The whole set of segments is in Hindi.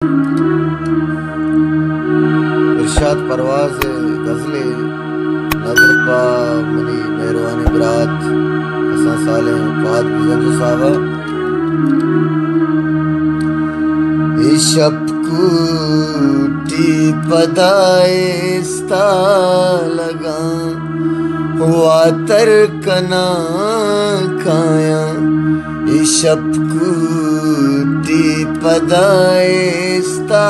इरशाद परवाज़ गज़ले नज़र पा मनी मेहरबानी बरात असां साले फहद बिज़ंजो साहबा इशब कूटी पदाइस्ता लगा हुआ तर कना काया इशब कूटी पदाइस्ता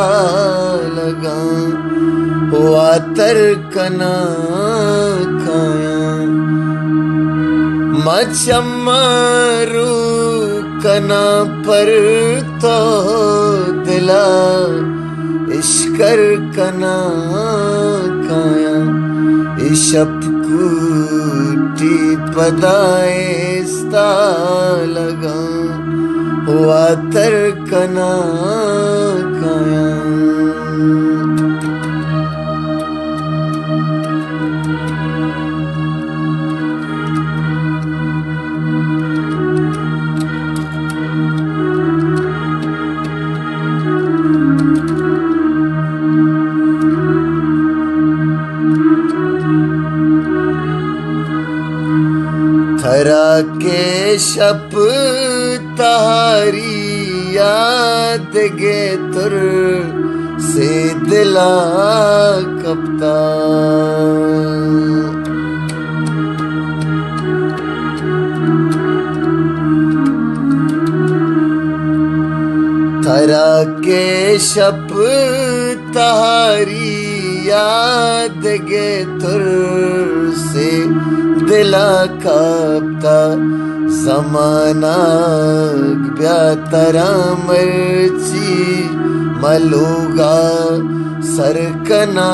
लगा हुआ तर कना काया मचमरू कना पर तो दिला इश्कर कना काया इशब कूटी पदाइस्ता लगा हुआ तर कना काया थरा के शप तहारी याद गे तुर से दिला कपता थरा के शप तहारी याद गे तुर से दिला कापता ज़माना ब्यातरा मर्ची मलोगा सरकना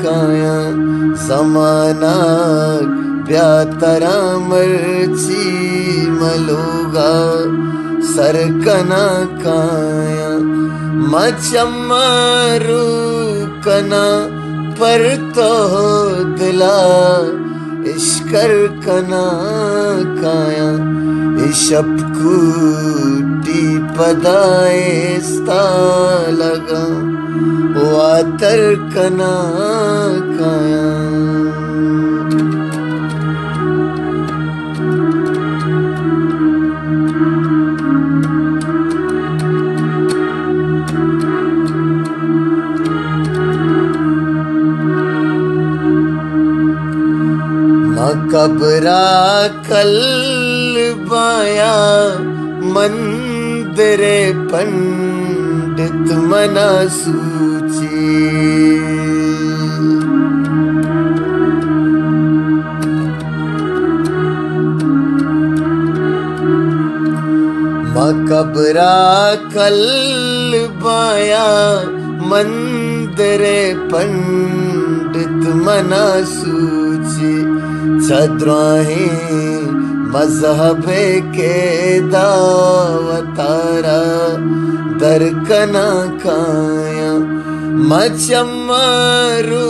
काया ज़माना ब्यातरा मर्ची मलोगा सरकना काया मचमरू कना पर तो दिला इश्कर कना काया इशब कूटी पदाइस्ता लगा हुआ तर कना काया कबरा कल बाया मंदिरे पंडित मना सूची मकबरा कल बाया मंदिरे पंडित मना सूची छद्राही मजहब के दावतारा दरकना काया मचमरू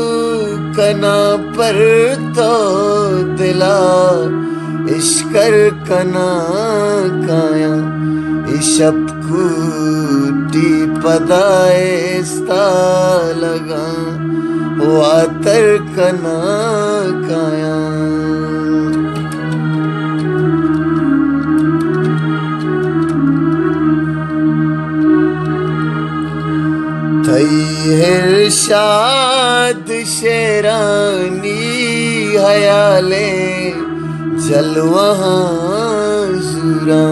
कना पर तो दिला इश्कर कना काया इशब कूटी पदाइस्ता लगा हुआ तर कना काया थई इरशाद शेरानी हयाले जलवा जुरा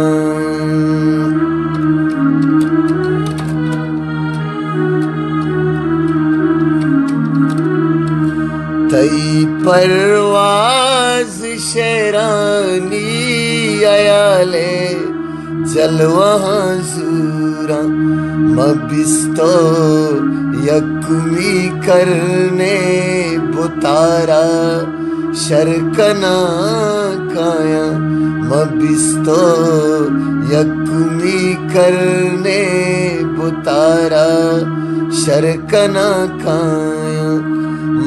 थई परवाज शेरानी अयाले जलवा जुरा मबिस्तो यकुमी करने बुतारा शरकना काया मबिस्तो यकुमी करने बुतारा शरकना काया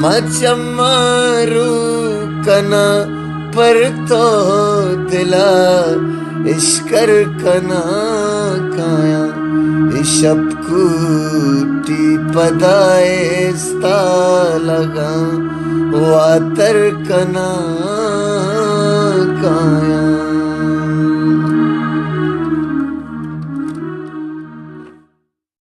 मचमरू कना पर तो दिला इश्कर कना काया शपकूटी पदायस्ता लगा वातर कना काया